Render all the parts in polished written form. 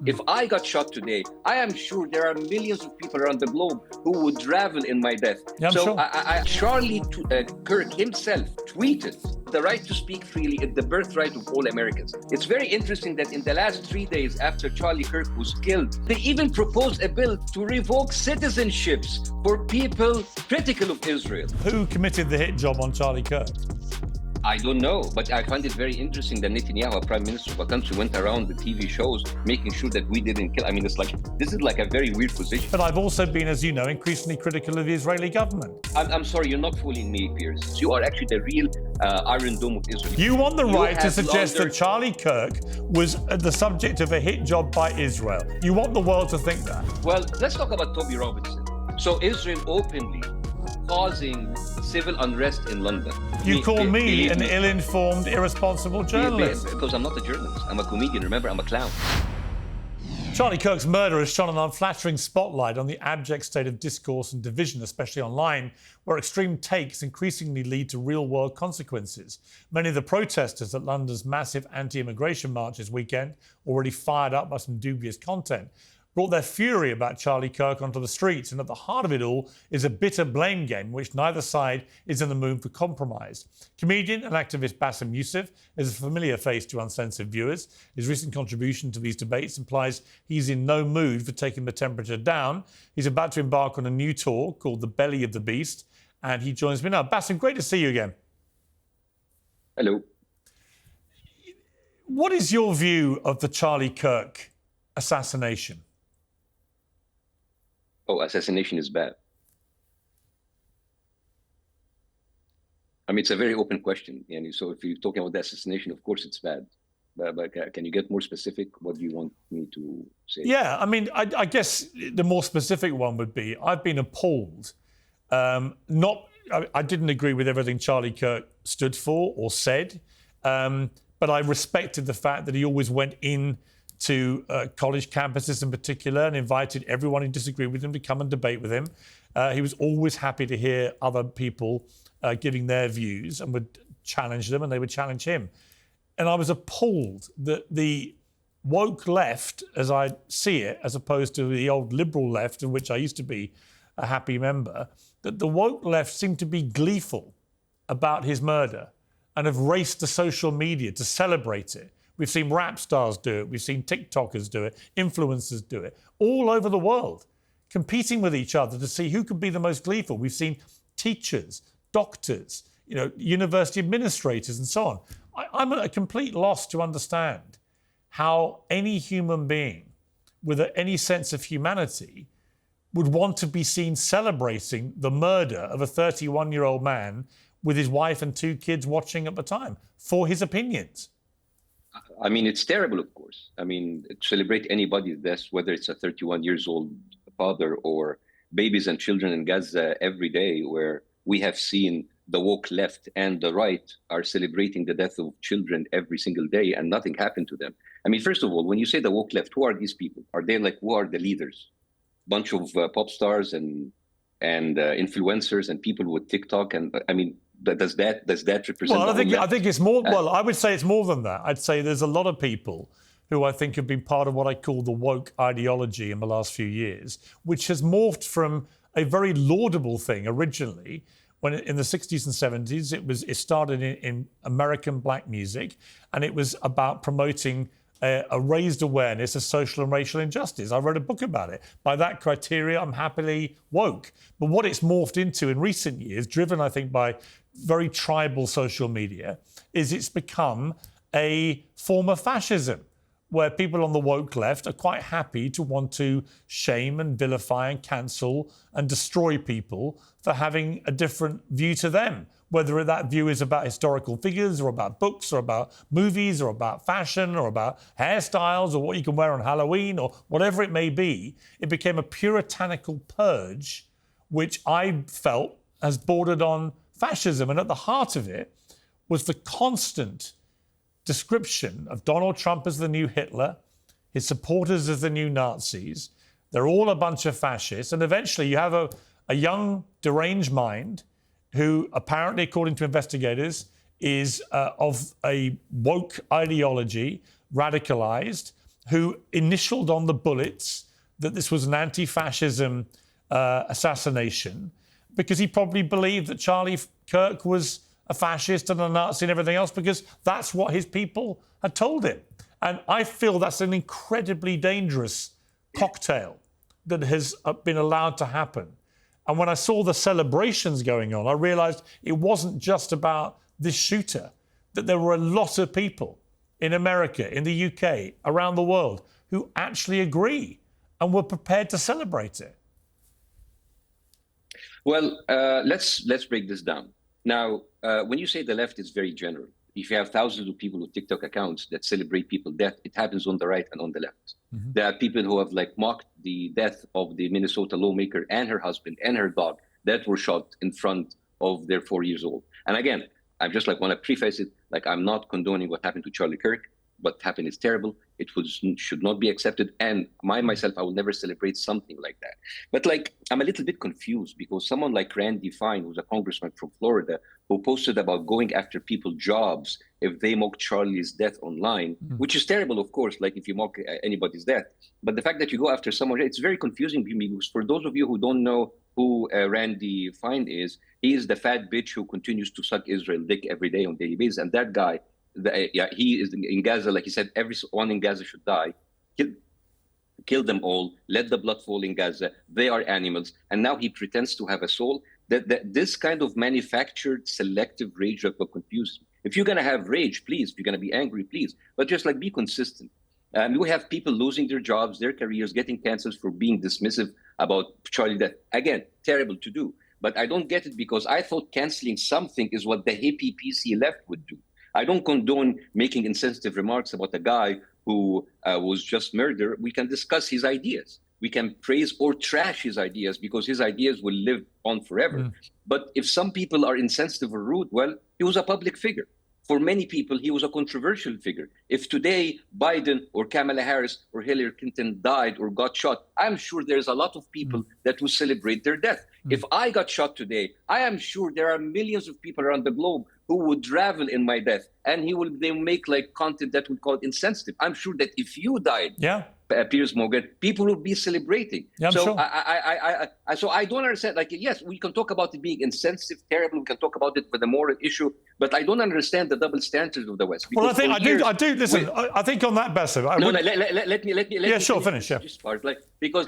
If I got shot today, I am sure there are millions of people around the globe who would ravel in my death. Yeah, I'm sure. Charlie Kirk himself tweeted, "The right to speak freely is the birthright of all Americans." It's very interesting that in the last 3 days after Charlie Kirk was killed, they even proposed a bill to revoke citizenships for people critical of Israel. Who committed the hit job on Charlie Kirk? I don't know, but I find it very interesting that Netanyahu, Prime Minister of a country, went around the TV shows making sure that we didn't kill. I mean, this is like a very weird position. But I've also been, as you know, increasingly critical of the Israeli government. I'm sorry, you're not fooling me, Piers. You are actually the real Iron Dome of Israel. You want the right to suggest that Charlie Kirk was the subject of a hit job by Israel. You want the world to think that. Well, let's talk about Toby Robinson. So Israel openly causing civil unrest in London. You call me an ill-informed, irresponsible journalist. Because I'm not a journalist. I'm a comedian. Remember, I'm a clown. Charlie Kirk's murder has shone an unflattering spotlight on the abject state of discourse and division, especially online, where extreme takes increasingly lead to real-world consequences. Many of the protesters at London's massive anti-immigration march this weekend, already fired up by some dubious content, brought their fury about Charlie Kirk onto the streets, and at the heart of it all is a bitter blame game in which neither side is in the mood for compromise. Comedian and activist Bassem Youssef is a familiar face to uncensored viewers. His recent contribution to these debates implies he's in no mood for taking the temperature down. He's about to embark on a new tour called The Belly of the Beast, and he joins me now. Bassem, great to see you again. Hello. What is your view of the Charlie Kirk assassination? Oh, assassination is bad. I mean, it's a very open question. And so if you're talking about the assassination, of course it's bad. But can you get more specific? What do you want me to say? Yeah, I mean, I guess the more specific one would be, I've been appalled. I didn't agree with everything Charlie Kirk stood for or said, but I respected the fact that he always went in to college campuses in particular and invited everyone who disagreed with him to come and debate with him. He was always happy to hear other people giving their views and would challenge them and they would challenge him. And I was appalled that the woke left, as I see it, as opposed to the old liberal left, in which I used to be a happy member, that the woke left seemed to be gleeful about his murder and have raced to social media to celebrate it. We've seen rap stars do it. We've seen TikTokers do it. Influencers do it. All over the world, competing with each other to see who could be the most gleeful. We've seen teachers, doctors, university administrators and so on. I'm at a complete loss to understand how any human being with any sense of humanity would want to be seen celebrating the murder of a 31-year-old man with his wife and 2 kids watching at the time for his opinions. I mean, it's terrible, of course. I mean, celebrate anybody's death, whether it's a 31 years old father or babies and children in Gaza every day, where we have seen the woke left and the right are celebrating the death of children every single day and nothing happened to them. I mean, first of all, when you say the woke left, who are these people? Are they who are the leaders? Bunch of pop stars and influencers and people with TikTok. And I mean, does that represent? Well, I think it's more. Well, I would say it's more than that. I'd say there's a lot of people who I think have been part of what I call the woke ideology in the last few years, which has morphed from a very laudable thing originally, when in the 60s and 70s it started in American black music, and it was about promoting a raised awareness of social and racial injustice. I wrote a book about it. By that criteria, I'm happily woke. But what it's morphed into in recent years, driven, I think, by very tribal social media, is it's become a form of fascism, where people on the woke left are quite happy to want to shame and vilify and cancel and destroy people for having a different view to them, whether that view is about historical figures or about books or about movies or about fashion or about hairstyles or what you can wear on Halloween or whatever it may be. It became a puritanical purge, which I felt has bordered on fascism. And at the heart of it was the constant description of Donald Trump as the new Hitler, his supporters as the new Nazis. They're all a bunch of fascists. And eventually you have a young, deranged mind who apparently, according to investigators, is of a woke ideology, radicalized, who initialed on the bullets that this was an anti-fascism assassination, because he probably believed that Charlie Kirk was a fascist and a Nazi and everything else, because that's what his people had told him. And I feel that's an incredibly dangerous cocktail that has been allowed to happen. And when I saw the celebrations going on, I realised it wasn't just about this shooter, that there were a lot of people in America, in the UK, around the world, who actually agree and were prepared to celebrate it. Well, let's break this down. Now, when you say the left, it's very general. If you have thousands of people with TikTok accounts that celebrate people's death, it happens on the right and on the left. Mm-hmm. There are people who have mocked the death of the Minnesota lawmaker and her husband and her dog that were shot in front of their 4 years old. And again, I just want to preface it, I'm not condoning what happened to Charlie Kirk. What happened is terrible. It should not be accepted. And myself, I will never celebrate something like that. But I'm a little bit confused because someone like Randy Fine, who's a congressman from Florida, who posted about going after people's jobs if they mock Charlie's death online, which is terrible, of course, if you mock anybody's death. But the fact that you go after someone, it's very confusing to me because for those of you who don't know who Randy Fine is, he is the fat bitch who continues to suck Israel dick every day on a daily basis. And that guy, he is in Gaza, like he said, everyone in Gaza should die. Kill them all, let the blood fall in Gaza. They are animals. And now he pretends to have a soul. That this kind of manufactured selective rage that will confuse me. If you're going to have rage, please. If you're going to be angry, please. But just be consistent. We have people losing their jobs, their careers, getting cancers for being dismissive about Charlie death. Again, terrible to do. But I don't get it because I thought canceling something is what the hippie PC left would do. I don't condone making insensitive remarks about a guy who was just murdered. We can discuss his ideas. We can praise or trash his ideas because his ideas will live on forever. But if some people are insensitive or rude, well, he was a public figure. For many people, he was a controversial figure. If today Biden or Kamala Harris or Hillary Clinton died or got shot, I'm sure there's a lot of people that will celebrate their death. If I got shot today, I am sure there are millions of people around the globe who would revel in my death, and they will make content that would call it insensitive. I'm sure that if you died, Piers Morgan, people would be celebrating. Yeah, so sure. So I don't understand. Yes, we can talk about it being insensitive, terrible. We can talk about it with a moral issue, but I don't understand the double standards of the West. Well, I do. Listen, I think on that, Bassem. Let me finish. Yeah. This part, because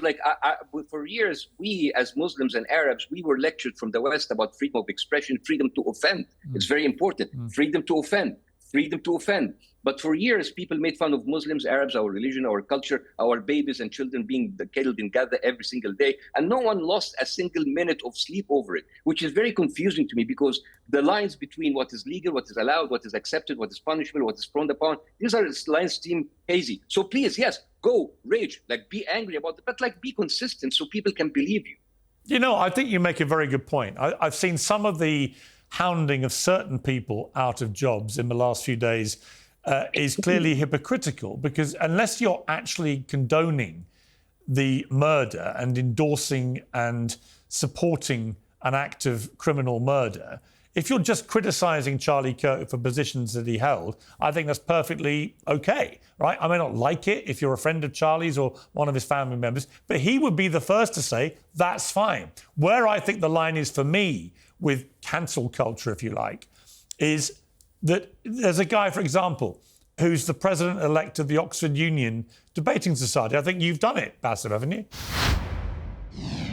for years, we as Muslims and Arabs, we were lectured from the West about freedom of expression, freedom to offend. It's very important. Freedom to offend. Freedom to offend. But for years, people made fun of Muslims, Arabs, our religion, our culture, our babies and children being killed in Gaza every single day. And no one lost a single minute of sleep over it, which is very confusing to me because the lines between what is legal, what is allowed, what is accepted, what is punishable, what is frowned upon, these are lines seem hazy. So please, yes, go rage, be angry about it, but be consistent so people can believe you. You know, I think you make a very good point. I've seen some of the hounding of certain people out of jobs in the last few days is clearly hypocritical because unless you're actually condoning the murder and endorsing and supporting an act of criminal murder, if you're just criticising Charlie Kirk for positions that he held, I think that's perfectly okay, right? I may not like it if you're a friend of Charlie's or one of his family members, but he would be the first to say, that's fine. Where I think the line is for me with cancel culture, if you like, is that there's a guy, for example, who's the president-elect of the Oxford Union Debating Society. I think you've done it, Bassem, haven't you?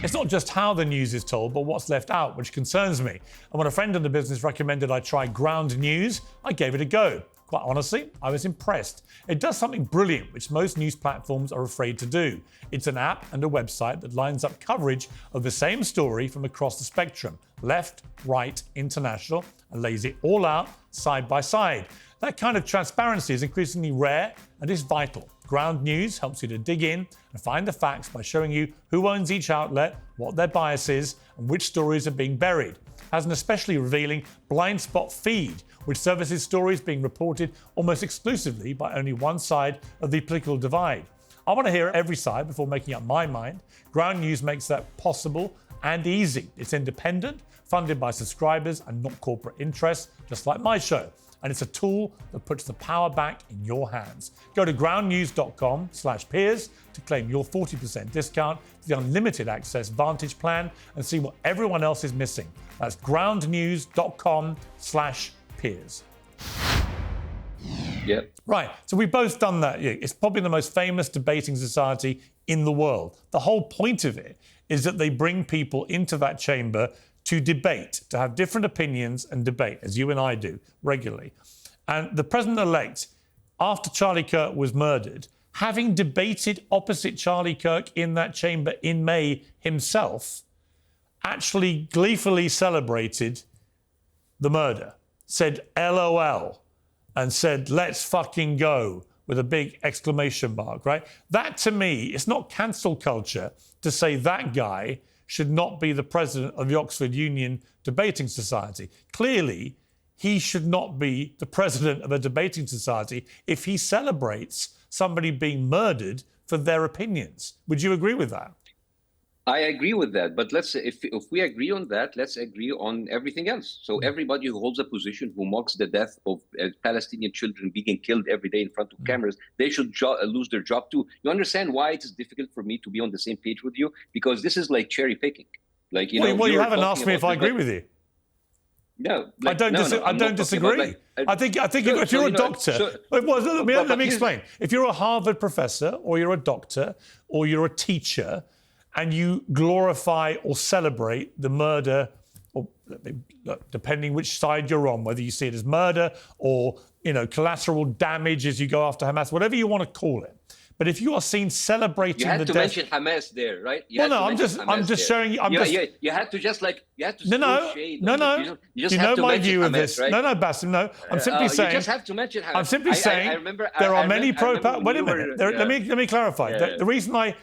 It's not just how the news is told, but what's left out, which concerns me. And when a friend in the business recommended I try Ground News, I gave it a go. Quite honestly, I was impressed. It does something brilliant, which most news platforms are afraid to do. It's an app and a website that lines up coverage of the same story from across the spectrum, left, right, international, and lays it all out side by side. That kind of transparency is increasingly rare and is vital. Ground News helps you to dig in and find the facts by showing you who owns each outlet, what their bias is, and which stories are being buried. It has an especially revealing blind spot feed, which services stories being reported almost exclusively by only one side of the political divide. I want to hear every side before making up my mind. Ground News makes that possible and easy. It's independent, funded by subscribers and not corporate interests, just like my show. and it's a tool that puts the power back in your hands. Go to groundnews.com/peers to claim your 40% discount to the unlimited access Vantage plan and see what everyone else is missing. That's groundnews.com/peers. Yeah. Right, so we've both done that. It's probably the most famous debating society in the world. The whole point of it is that they bring people into that chamber to debate, to have different opinions and debate, as you and I do regularly. And the president-elect, after Charlie Kirk was murdered, having debated opposite Charlie Kirk in that chamber in May himself, actually gleefully celebrated the murder, said LOL, and said, let's fucking go, with a big exclamation mark, right? That, to me, it's not cancel culture to say that guy should not be the president of the Oxford Union Debating Society. Clearly, he should not be the president of a debating society if he celebrates somebody being murdered for their opinions. Would you agree with that? I agree with that, but if we agree on that, let's agree on everything else. So everybody who holds a position who mocks the death of Palestinian children being killed every day in front of cameras, they should lose their job too. You understand why it is difficult for me to be on the same page with you? Because this is like cherry picking. Like, you you haven't asked me if I agree with you. No, I don't disagree. I think if you're a doctor, let me explain. If you're a Harvard professor, or you're a doctor, or you're a teacher, and you glorify or celebrate the murder, or depending which side you're on, whether you see it as murder or collateral damage as you go after Hamas, whatever you want to call it. But if you are seen celebrating the death, you had to mention Hamas there, right? I'm just showing you. You had to throw shade. No. You do you know my view of this? Right? No, Bassem, no. I'm simply saying. You just have to mention Hamas. I'm simply saying there are many Wait a minute. Let me clarify. The reason I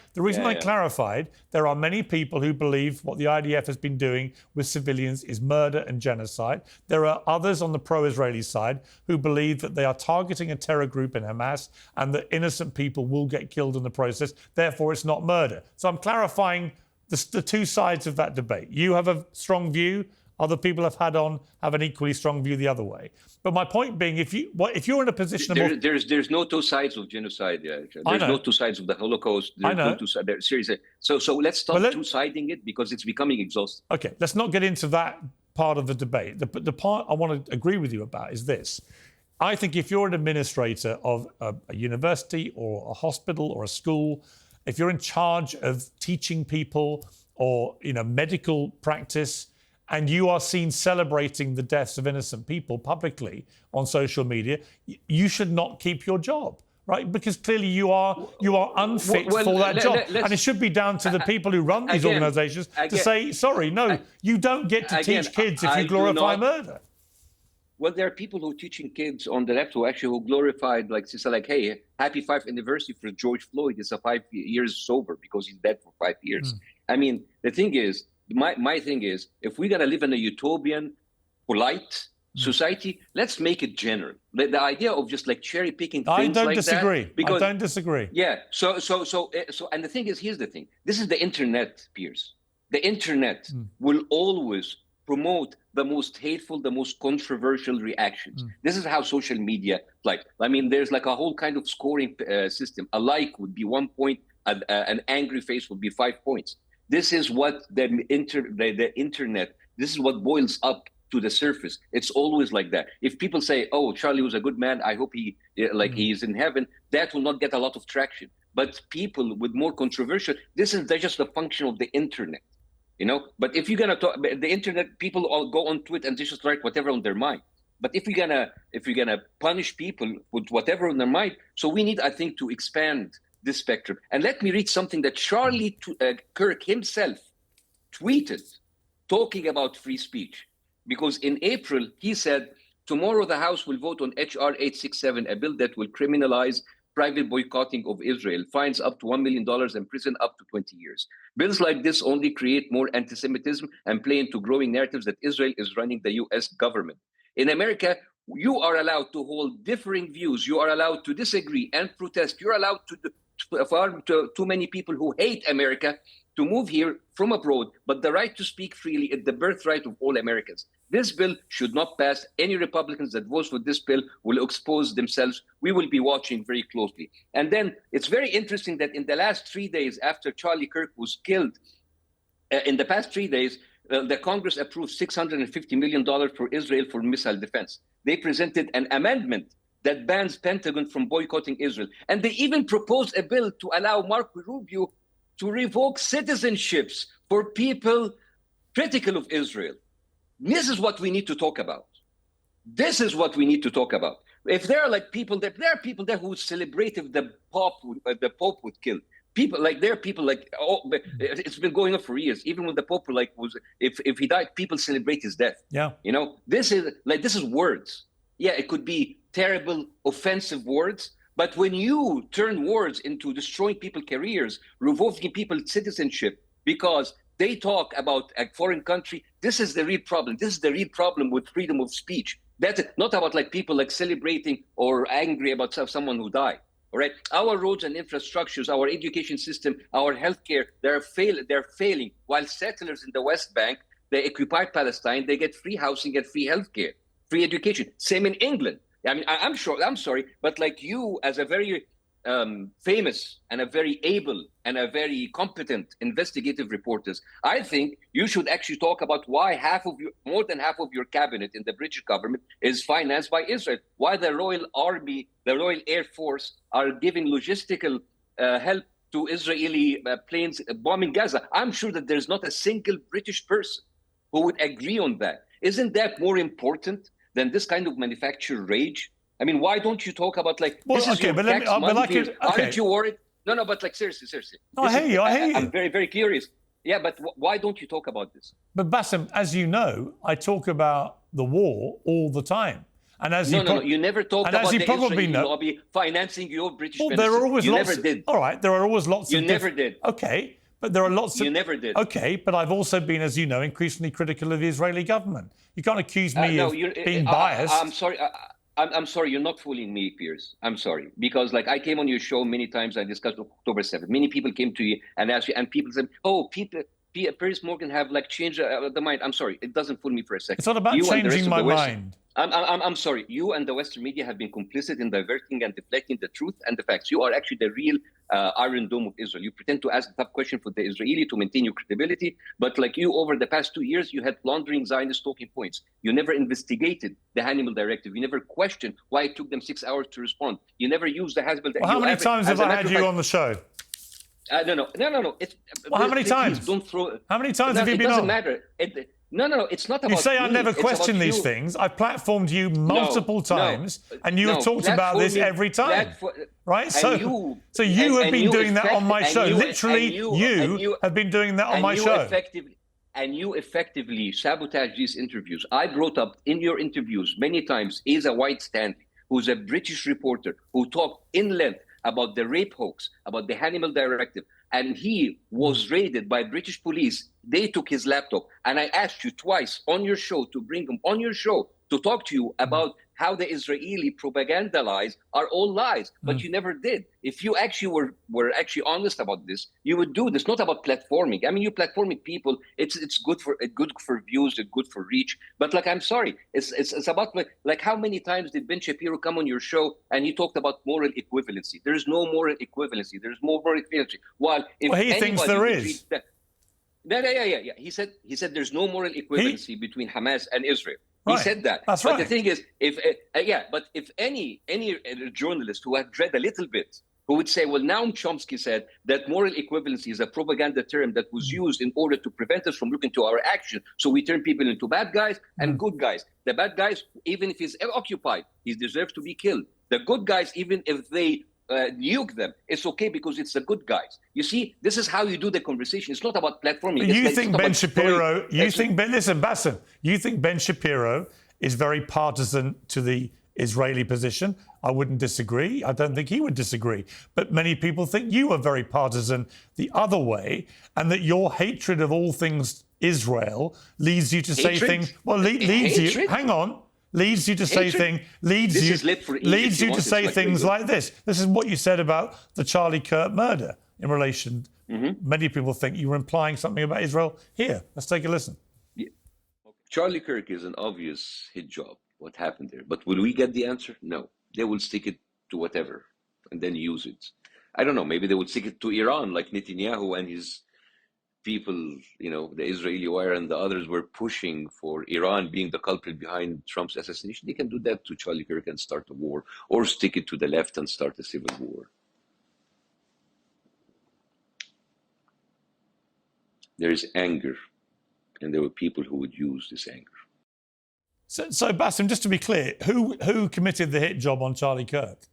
clarified, there are many people who believe what the IDF has been doing with civilians is murder and genocide. There are others on the pro-Israeli side who believe that they are targeting a terror group in Hamas and that innocent people will get killed in the process. Therefore, it's not murder. So I'm clarifying the two sides of that debate. You have a strong view. Other people have an equally strong view the other way. But my point being, if you're in a position of there's no two sides of genocide. Yeah. There's no two sides of the Holocaust. There's no two sides. Seriously. So let's stop two-siding it, because it's becoming exhausting. Okay, let's not get into that part of the debate. The part I want to agree with you about is this. I think if you're an administrator of a university or a hospital or a school, if you're in charge of teaching people or medical practice, and you are seen celebrating the deaths of innocent people publicly on social media, you should not keep your job, right? Because clearly you are unfit for that job. And it should be down to the people who run these organizations to say, sorry, no, you don't get to teach kids if you glorify murder. Well, there are people who are teaching kids on the left who glorified, hey, happy 5th anniversary for George Floyd. It's a 5 years sober because he's dead for 5 years. I mean, the thing is, my thing is, if we're going to live in a utopian, polite society, let's make it general. The idea of just cherry picking things I don't disagree. Yeah. So, and the thing is, here's the thing. This is the internet, Piers. The internet will always promote the most hateful, the most controversial reactions. This is how social media, there's a whole kind of scoring system. A like would be 1 point, an angry face would be 5 points. This is what the internet, this is what boils up to the surface. It's always like that. If people say, oh, Charlie was a good man, I hope he is in heaven, that will not get a lot of traction. But people with more controversial, that's just a function of the internet. But if you're gonna talk the internet, people all go on Twitter and they just write whatever on their mind. But if you're gonna punish people with whatever on their mind, so we need, I think, to expand this spectrum. And let me read something that Charlie Kirk himself tweeted, talking about free speech, because in April he said, tomorrow the House will vote on HR 867, a bill that will criminalize private boycotting of Israel, fines up to $1 million and prison up to 20 years. Bills like this only create more anti-Semitism and play into growing narratives that Israel is running the U.S. government. In America, you are allowed to hold differing views. You are allowed to disagree and protest. You're allowed for too many people who hate America to move here from abroad, but the right to speak freely is the birthright of all Americans. This bill should not pass. Any Republicans that vote for this bill will expose themselves. We will be watching very closely. And then it's very interesting that in the last 3 days after Charlie Kirk was killed, in the past 3 days, the Congress approved $650 million for Israel for missile defense. They presented an amendment that bans Pentagon from boycotting Israel. And they even proposed a bill to allow Marco Rubio to revoke citizenships for people critical of Israel. This is what we need to talk about. This is what we need to talk about. If there are like people there are people there who would celebrate if the Pope would kill. People like there are people like it's been going on for years. Even when the Pope if he died, people celebrate his death. Yeah. You know, this is words. Yeah, it could be terrible, offensive words. But when you turn words into destroying people's careers, revoking people's citizenship because they talk about a foreign country, this is the real problem. This is the real problem with freedom of speech. That's not about like people like celebrating or angry about someone who died. All right, our roads and infrastructures, our education system, our healthcare, they're failing. While settlers in the West Bank, they occupied Palestine, they get free housing and free healthcare, free education. Same in England. I mean, I'm sorry, but like you as a very famous and a very able and a very competent investigative reporters, I think you should actually talk about why more than half of your cabinet in the British government is financed by Israel. Why the Royal Army, the Royal Air Force are giving logistical help to Israeli planes bombing Gaza. I'm sure that there's not a single British person who would agree on that. Isn't that more important than this kind of manufactured rage? I mean, why don't you talk about like, well, this is okay, your but tax money? Aren't you worried? No, but like seriously. No, I hear you. I'm very, very curious. Yeah, but why don't you talk about this? But Bassem, as you know, I talk about the war all the time. And as no, you never talked about the Israeli know, lobby financing your British well, there are always you lots never did. All right, there are always lots You never did. Okay, but there are lots of... You never did. Okay, but I've also been, as you know, increasingly critical of the Israeli government. You can't accuse me of being biased. I'm sorry. I'm sorry, you're not fooling me, Piers. I'm sorry. Because like I came on your show many times, I discussed October 7th. Many people came to you and asked you, and people said, oh, Piers Morgan have like changed the mind. I'm sorry, it doesn't fool me for a second. It's not about changing my mind. I'm sorry. You and the Western media have been complicit in diverting and deflecting the truth and the facts. You are actually the real Iron Dome of Israel. You pretend to ask a tough question for the Israeli to maintain your credibility, but like you, over the past 2 years, you had laundering Zionist talking points. You never investigated the Hannibal Directive. You never questioned why it took them 6 hours to respond. You never used the Hannibal Directive. Well, how many times have I had you on the show? No. Well, how many times? Don't throw. How many times have you been on? It doesn't matter. No. It's not about. You say I never question these you. things. I've platformed you multiple times, and you have talked about this every time, right? So you have been doing that on my show. Literally, you have been doing that on my show. And you effectively sabotage these interviews. I brought up in your interviews many times Asa White Stanley, who's a British reporter who talked in length about the rape hoax, about the Hannibal Directive, and he was raided by British police. They took his laptop, and I asked you twice on your show to bring him on your show to talk to you about how the Israeli propaganda lies are all lies, but you never did. If you actually were actually honest about this, you would do this. Not about platforming. I mean, you platforming people. It's good for views, it's good for reach. But like, I'm sorry, it's about like how many times did Ben Shapiro come on your show and he talked about moral equivalency? There is no moral equivalency. There is more moral equivalency. While if he thinks there is. Yeah. He said there's no moral equivalency between Hamas and Israel. He said that. That's but right. the thing is, if any journalist who had read a little bit, who would say, well, Noam Chomsky said that moral equivalency is a propaganda term that was used in order to prevent us from looking to our action. So we turn people into bad guys and good guys. The bad guys, even if he's occupied, he deserves to be killed. The good guys, even if they nuke them, it's okay because it's the good guys. You see, this is how you do the conversation. It's not about platforming. You think Ben Shapiro, listen, Bassem, you think Ben Shapiro is very partisan to the Israeli position? I wouldn't disagree. I don't think he would disagree. But many people think you are very partisan the other way, and that your hatred of all things Israel leads you to say things. Well, leads you. Hang on. Leads you to say things. Leads you to say things like this. This is what you said about the Charlie Kirk murder in relation. Many people think you were implying something about Israel. Here, let's take a listen. Charlie Kirk is an obvious hit job. What happened there? But will we get the answer? No. They will stick it to whatever and then use it. I don't know. Maybe they would stick it to Iran, like Netanyahu and his people, the Israeli wire and the others were pushing for Iran being the culprit behind Trump's assassination. They can do that to Charlie Kirk and start a war, or stick it to the left and start a civil war. There is anger, and there were people who would use this anger. So Bassem, just to be clear, who committed the hit job on Charlie Kirk?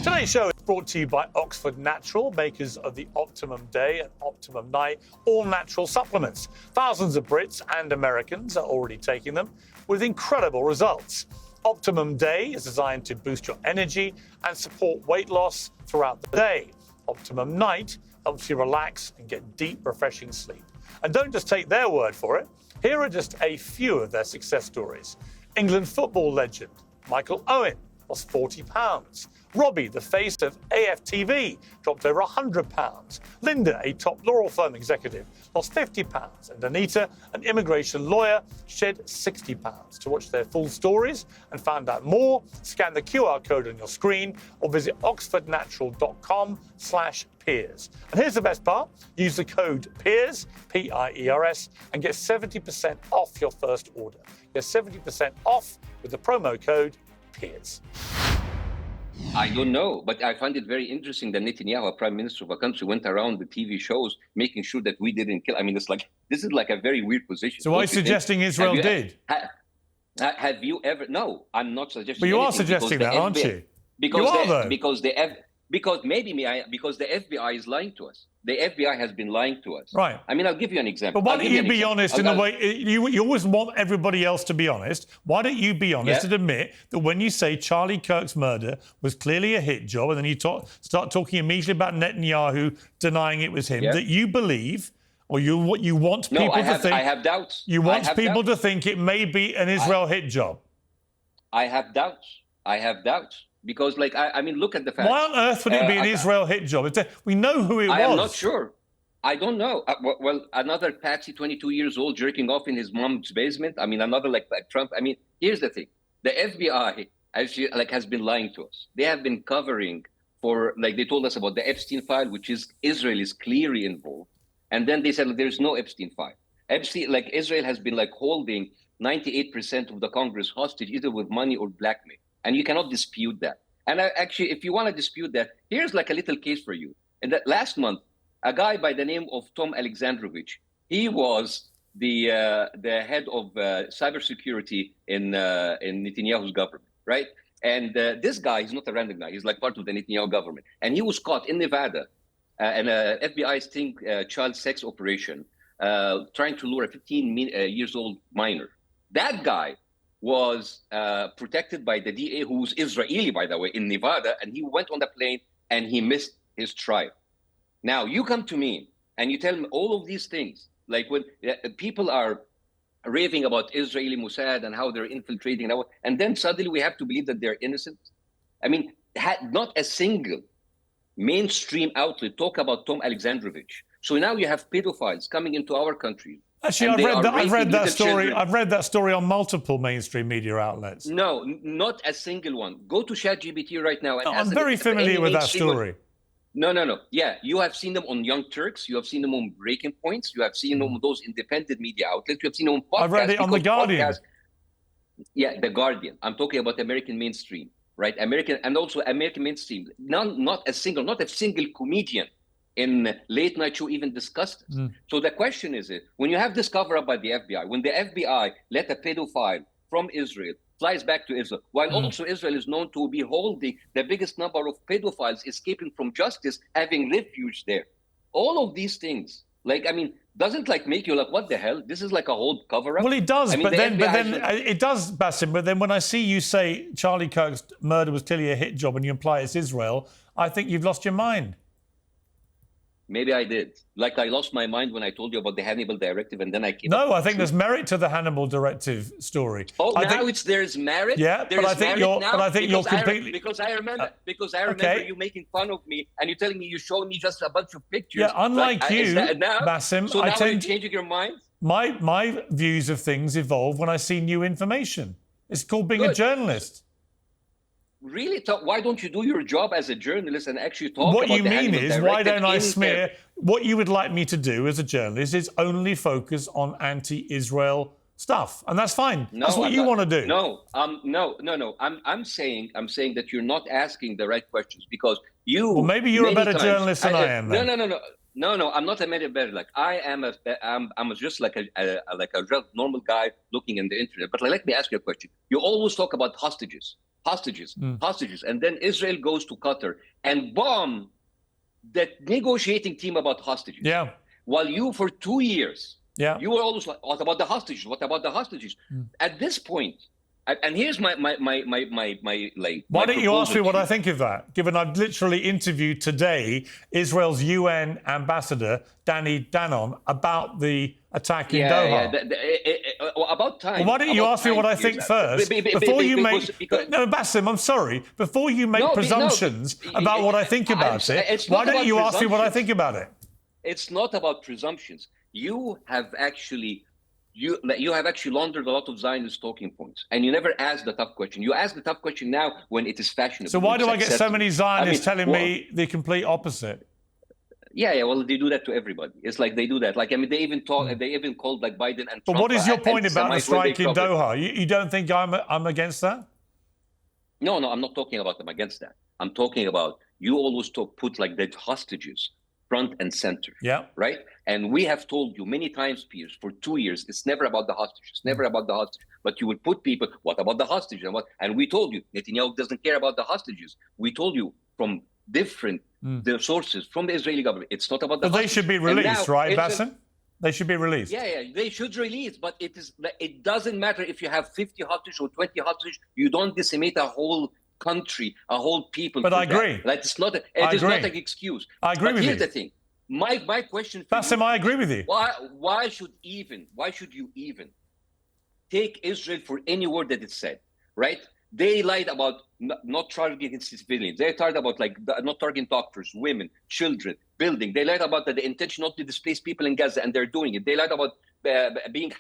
Today's show is brought to you by Oxford Natural, makers of the Optimum Day and Optimum Night all-natural supplements. Thousands of Brits and Americans are already taking them with incredible results. Optimum Day is designed to boost your energy and support weight loss throughout the day. Optimum Night helps you relax and get deep, refreshing sleep. And don't just take their word for it. Here are just a few of their success stories. England football legend Michael Owen lost 40 pounds. Robbie, the face of AFTV, dropped over 100 pounds. Linda, a top law firm executive, lost 50 pounds. And Anita, an immigration lawyer, shed 60 pounds. To watch their full stories and find out more, scan the QR code on your screen or visit oxfordnatural.com/Piers. And here's the best part. Use the code Piers, P-I-E-R-S, and get 70% off your first order. Get 70% off with the promo code Piers. I don't know, but I find it very interesting that Netanyahu, prime minister of a country, went around the TV shows making sure that we didn't kill. I mean, this is like a very weird position. So why are you suggesting Israel did? Have you ever? No, I'm not suggesting. But you are suggesting that, aren't you? Because Because the FBI is lying to us. The FBI has been lying to us. Right. I mean, I'll give you an example. But why don't you be honest in the way you always want everybody else to be honest? Why don't you be honest and admit that when you say Charlie Kirk's murder was clearly a hit job, and then you start talking immediately about Netanyahu denying it was him, that you believe, or you want people to think? I have doubts. You want people to think it may be an Israel hit job. I have doubts. Because, I mean, look at the facts. Why on earth would it be an Israel hit job? We know who it was. I am not sure. I don't know. Well, another patsy, 22 years old, jerking off in his mom's basement. I mean, another like Trump. I mean, here's the thing. The FBI actually has been lying to us. They have been covering for, they told us about the Epstein file, which is Israel is clearly involved. And then they said there's no Epstein file. Israel has been holding 98% of the Congress hostage, either with money or blackmail. And you cannot dispute that. And actually, if you want to dispute that, here's a little case for you. And that last month, a guy by the name of Tom Alexandrovich, he was the head of cybersecurity in Netanyahu's government, right? And this guy, he's not a random guy. He's part of the Netanyahu government. And he was caught in Nevada in a FBI sting child sex operation, trying to lure a 15 years old minor. That guy was protected by the DA, who's Israeli, by the way, in Nevada, and he went on the plane and he missed his trial. Now, you come to me and you tell me all of these things, when people are raving about Israeli Mossad and how they're infiltrating, and then suddenly we have to believe that they're innocent. I mean, not a single mainstream outlet talk about Tom Alexandrovich. So now you have pedophiles coming into our country. Actually, I've read that story. I've read that story on multiple mainstream media outlets. No, not a single one. Go to ChatGPT right now. And I'm very familiar with that story. No. Yeah, you have seen them on Young Turks. You have seen them on Breaking Points. You have seen them on those independent media outlets. You have seen them on podcasts. I've read it on The Guardian. Yeah, The Guardian. I'm talking about American mainstream, right? American mainstream. Not a single comedian in late night show even discussed this. So the question is, when you have this cover up by the FBI, when the FBI let a pedophile from Israel flies back to Israel, while also Israel is known to be holding the biggest number of pedophiles escaping from justice, having refuge there. All of these things, doesn't make you what the hell? This is a whole cover up. Well, it does, but then it does, Bassem. But then when I see you say Charlie Kirk's murder was clearly a hit job and you imply it's Israel, I think you've lost your mind. Maybe I did. I lost my mind when I told you about the Hannibal Directive, and then I came. No, I think there's merit to the Hannibal Directive story. Oh, there's merit. Yeah, but I think you're completely. Because I remember you making fun of me, and you telling me you showed me just a bunch of pictures. Yeah, unlike you, Bassem, so now you're changing your mind. my views of things evolve when I see new information. It's called being a journalist. Really? Why don't you do your job as a journalist and actually talk what about you the mean animal is, why don't I smear? What you would like me to do as a journalist is only focus on anti-Israel stuff, and that's fine. No, that's what you want to do. No, I'm saying that you're not asking the right questions, because you. Well, maybe you're a better journalist than I am. Then. No. I'm not a better. Like I am I'm just like a normal guy looking in the internet. But let me ask you a question. You always talk about hostages, and then Israel goes to Qatar and bomb that negotiating team about hostages. Yeah. While you, for 2 years, you were always like, what about the hostages? What about the hostages? At this point, and here's my Why don't you ask me what I think of that? Given I've literally interviewed today Israel's UN ambassador Danny Danon about the attack in Doha. About time. Well, why don't you ask me what I think first before you make? No, Bassem, I'm sorry. Before you make presumptions about what I think about it, why don't you ask me what I think about it? It's not about presumptions. You have actually laundered a lot of Zionist talking points, and you never asked the tough question. You ask the tough question now when it is fashionable. So why do I get so many Zionists telling me the complete opposite? Yeah. Well, they do that to everybody. It's like they do that. Like, I mean, they even called like Biden and Trump. But what is your point about the strike in Doha? You don't think I'm against that? No, I'm not talking about them against that. I'm talking about you always put like the hostages front and center. Yeah. Right. And we have told you many times, Piers, for 2 years, it's never about the hostages, never about the hostages. But you would put people, what about the hostages? And we told you, Netanyahu doesn't care about the hostages. We told you from different sources from the Israeli government, it's not about the hostages. They should be released, right, Bassem? They should be released. Yeah, they should release. But it doesn't matter if you have 50 hostages or 20 hostages. You don't decimate a whole country, a whole people. But I agree. Like, it's not an excuse. I agree with you. Here's the thing. My question for Bassem, I agree with you. Why should you even take Israel for any word that it said, right? They lied about not targeting civilians. They lied about not targeting doctors, women, children, building. They lied about the intention not to displace people in Gaza, and they're doing it. They lied about being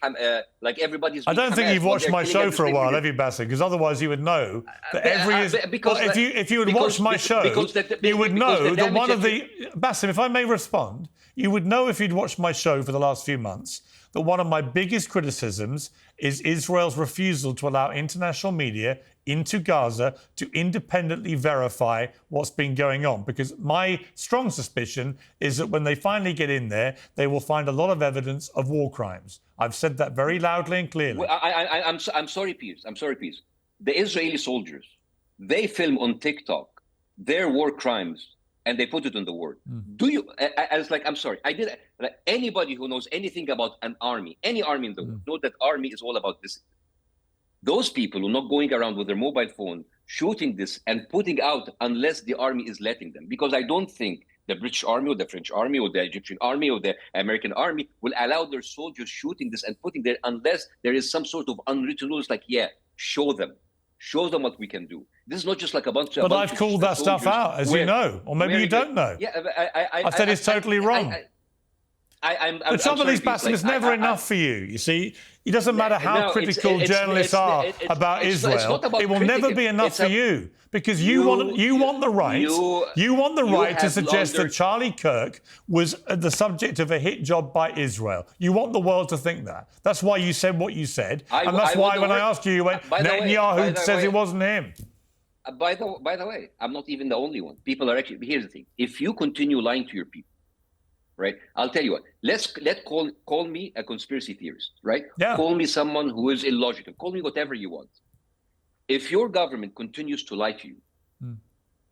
like everybody's. I don't think you've watched my show for a while, have you, Bassem? Because otherwise you would know that if you would watch my show, you would know that one of the Bassem, if I may respond, you would know if you'd watched my show for the last few months that one of my biggest criticisms is Israel's refusal to allow international media into Gaza to independently verify what's been going on. Because my strong suspicion is that when they finally get in there, they will find a lot of evidence of war crimes. I've said that very loudly and clearly. Well, I'm sorry, Piers. The Israeli soldiers, they film on TikTok their war crimes, and they put it on the word. Do you? I'm sorry. Anybody who knows anything about an army, any army in the world, know that army is all about this. Those people are not going around with their mobile phone shooting this and putting out unless the army is letting them. Because I don't think the British army or the French army or the Egyptian army or the American army will allow their soldiers shooting this and putting there unless there is some sort of unwritten rules like, show them what we can do. This is not just like a bunch of. But I've called that stuff out, as you know, or maybe you don't know. Yeah, I said it's totally wrong. The trouble is, Bassem, it's never enough for you. You see, it doesn't matter how critical journalists are about Israel. It will never be enough for you because you want the right to suggest that Charlie Kirk was the subject of a hit job by Israel. You want the world to think that. That's why you said what you said, and that's why when I asked you went, Netanyahu says it wasn't him. By the way, I'm not even the only one. People are actually. Here's the thing: if you continue lying to your people, right? I'll tell you what. Let's call me a conspiracy theorist, right? Yeah. Call me someone who is illogical. Call me whatever you want. If your government continues to lie to you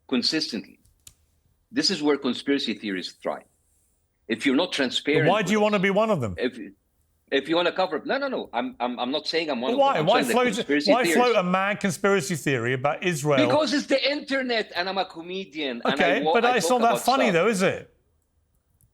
consistently, this is where conspiracy theorists thrive. If you're not transparent, why do you want to be one of them? If you want to cover up, no. I'm not saying I'm one of them. Why float a mad conspiracy theory about Israel? Because it's the internet, and I'm a comedian. Okay, but it's not that funny, though, is it?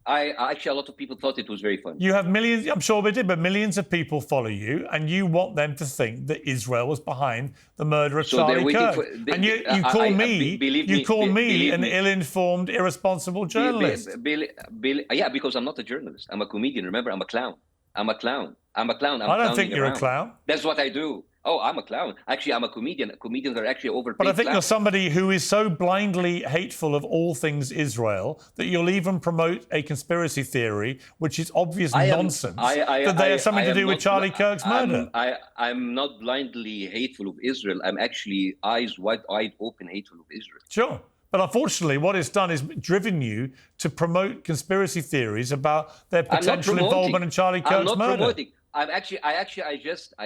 Actually, a lot of people thought it was very funny. You have millions, I'm sure we did, but millions of people follow you, and you want them to think that Israel was behind the murder of Charlie Kirk. And you call me an ill-informed, irresponsible journalist. Yeah, because I'm not a journalist. I'm a comedian. Remember, I'm a clown. I'm a clown. I'm a clown. I'm I don't think clowning you're around. a clown. That's what I do. Oh, I'm a clown. Actually, I'm a comedian. Comedians are actually overpaid. But I think clowns. you're somebody who is so blindly hateful of all things Israel that you'll even promote a conspiracy theory, which is obvious nonsense, that they have something to do with Charlie Kirk's murder. I'm not blindly hateful of Israel. I'm actually eyes wide open hateful of Israel. Sure. But unfortunately, what it's done is driven you to promote conspiracy theories about their potential involvement in Charlie Kirk's murder. Promoting. I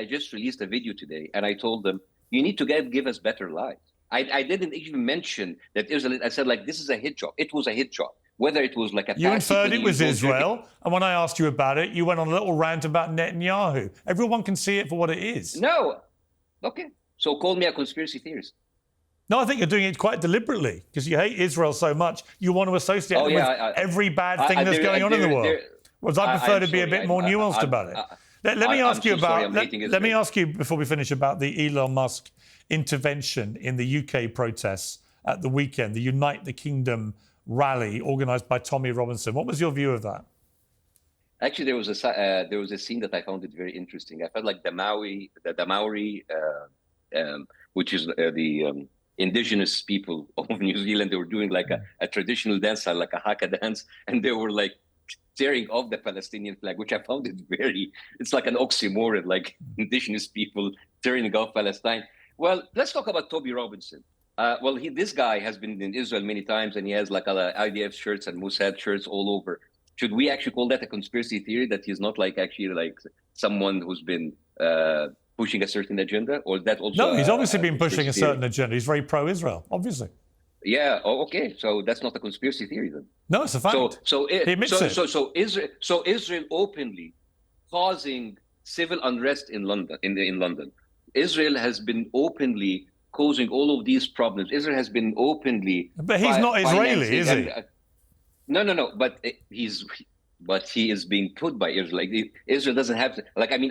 just released a video today, and I told them, you need to give us better lives. I didn't even mention that Israel. I said, like, this is a hit job. It was a hit job. Whether it was like a... You inferred it was Israel, and when I asked you about it, you went on a little rant about Netanyahu. Everyone can see it for what it is. No. Okay. So call me a conspiracy theorist. No, I think you're doing it quite deliberately because you hate Israel so much. You want to associate it with every bad thing that's going on in the world. Whereas I prefer to be a bit more nuanced about it. Let me ask you about. Let me ask you before we finish about the Elon Musk intervention in the UK protests at the weekend, the Unite the Kingdom rally organised by Tommy Robinson. What was your view of that? Actually, there was a scene that I found it very interesting. I felt like the Maori, which is the indigenous people of New Zealand, they were doing like a traditional dance, like a haka dance, and they were like tearing off the Palestinian flag, which I found it it's like an oxymoron, like indigenous people tearing off Palestine. Well, let's talk about Tommy Robinson. This guy has been in Israel many times, and he has like IDF shirts and Mossad shirts all over. Should we actually call that a conspiracy theory, that he's not like actually like someone who's been pushing a certain agenda, or that also? No, he's obviously been pushing a certain agenda. He's very pro-Israel, obviously. Yeah. Oh, okay. So that's not a conspiracy theory then. No, it's a fact. He admits it. So Israel openly causing civil unrest in London. In London, Israel has been openly causing all of these problems. Israel has been openly. But he's not Israeli, is he? No. But he is being put by Israel. Like Israel doesn't have to. Like I mean,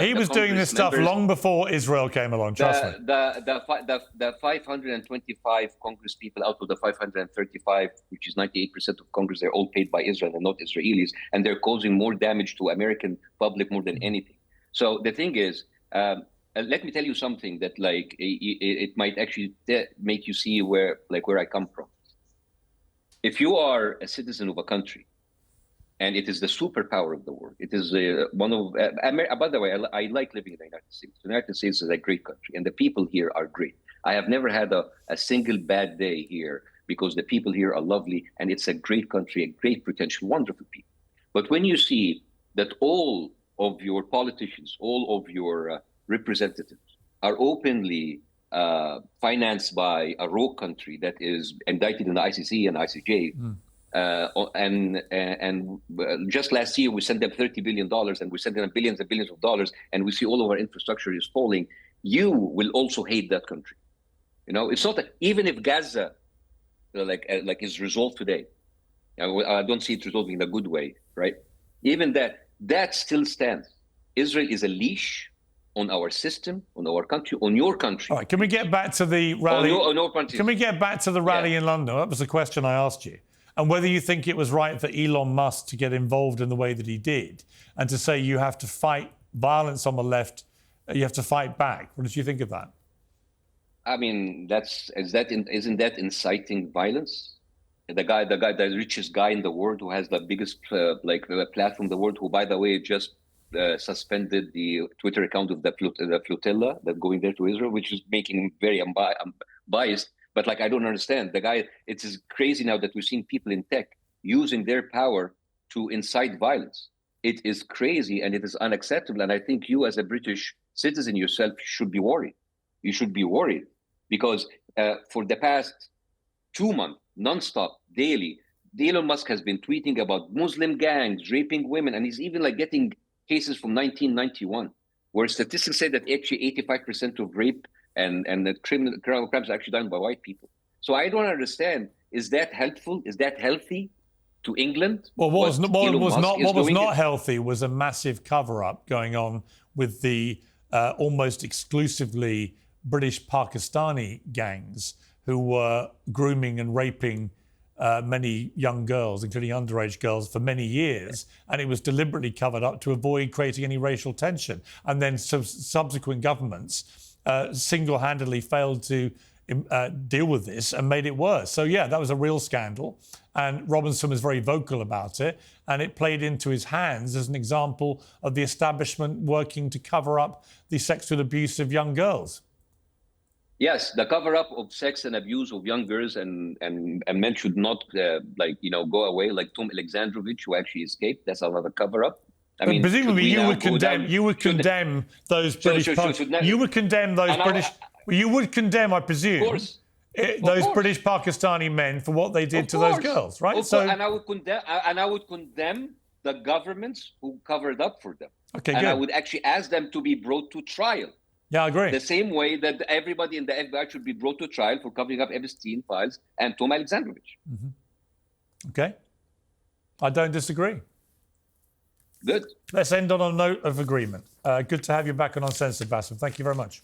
he was doing this stuff long before Israel came along. Trust me. The 525 Congress people out of the 535, which is 98% of Congress, they're all paid by Israel and not Israelis, and they're causing more damage to American public more than anything. So the thing is, let me tell you something that like it might actually make you see where I come from. If you are a citizen of a country, and it is the superpower of the world. It is one of. By the way, I like living in the United States. The United States is a great country, and the people here are great. I have never had a single bad day here because the people here are lovely, and it's a great country, a great potential, wonderful people. But when you see that all of your politicians, all of your representatives are openly financed by a rogue country that is indicted in the ICC and ICJ. And just last year, we sent them $30 billion and we sent them billions and billions of dollars, and we see all of our infrastructure is falling. You will also hate that country. You know, it's not that even if Gaza is resolved today, I don't see it resolving in a good way, right? Even that still stands. Israel is a leash on our system, on our country, on your country. All right, can we get back to the rally? On your country. Can we get back to the rally in London? That was the question I asked you. And whether you think it was right for Elon Musk to get involved in the way that he did, and to say you have to fight violence on the left, you have to fight back. What did you think of that? I mean, isn't that inciting violence? The richest guy in the world, who has the biggest platform in the world, who, by the way, just suspended the Twitter account of the flotilla that going there to Israel, which is making him very biased. But I don't understand. The guy, it is crazy now that we're seeing people in tech using their power to incite violence. It is crazy and it is unacceptable. And I think you, as a British citizen yourself, should be worried. You should be worried because for the past 2 months, nonstop, daily, Elon Musk has been tweeting about Muslim gangs raping women, and he's even getting cases from 1991, where statistics say that actually 85% of rape and the criminal crimes are actually done by white people. So I don't understand. Is that helpful? Is that healthy to England? Well, what was not healthy was a massive cover-up going on with the almost exclusively British Pakistani gangs who were grooming and raping many young girls, including underage girls, for many years, and it was deliberately covered up to avoid creating any racial tension. And then subsequent governments single-handedly failed to deal with this and made it worse. So, yeah, that was a real scandal. And Robinson was very vocal about it. And it played into his hands as an example of the establishment working to cover up the sexual abuse of young girls. Yes, the cover-up of sex and abuse of young girls and men should not, go away, like Tom Alexandrovich, who actually escaped. That's another cover-up. I mean, presumably you would condemn those British. You would condemn those British. You would condemn, I presume, those British Pakistani men for what they did to those girls, right? And I would condemn the governments who covered up for them. Okay, and good. I would actually ask them to be brought to trial. Yeah, I agree. The same way that everybody in the FBI should be brought to trial for covering up Epstein files and Tom Alexandrovich. Mm-hmm. Okay. I don't disagree. Good. Let's end on a note of agreement. Good to have you back on Uncensored, Bassem. Thank you very much.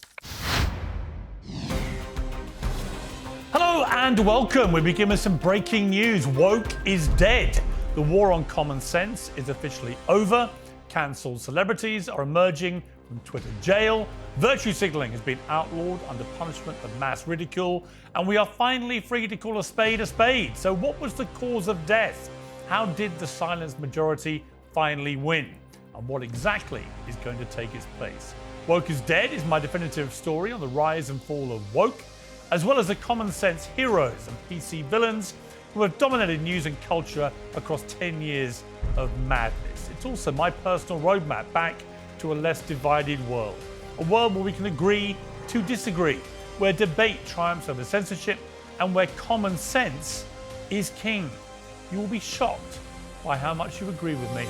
Hello and welcome. We begin with some breaking news. Woke is dead. The war on common sense is officially over. Cancelled celebrities are emerging from Twitter jail. Virtue signaling has been outlawed under punishment of mass ridicule. And we are finally free to call a spade a spade. So what was the cause of death? How did the silenced majority finally win? And what exactly is going to take its place? Woke is dead is my definitive story on the rise and fall of woke, as well as the common sense heroes and PC villains who have dominated news and culture across 10 years of madness. It's also my personal roadmap back to a less divided world. A world where we can agree to disagree, where debate triumphs over censorship, and where common sense is king. You will be shocked by how much you agree with me.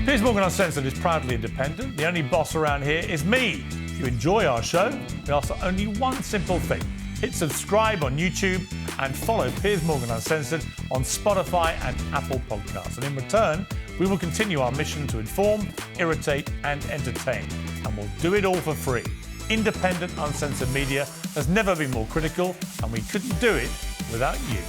Piers Morgan Uncensored is proudly independent. The only boss around here is me. If you enjoy our show, we ask for only one simple thing. Hit subscribe on YouTube and follow Piers Morgan Uncensored on Spotify and Apple Podcasts. And in return, we will continue our mission to inform, irritate and entertain. And we'll do it all for free. Independent, uncensored media has never been more critical, and we couldn't do it without you.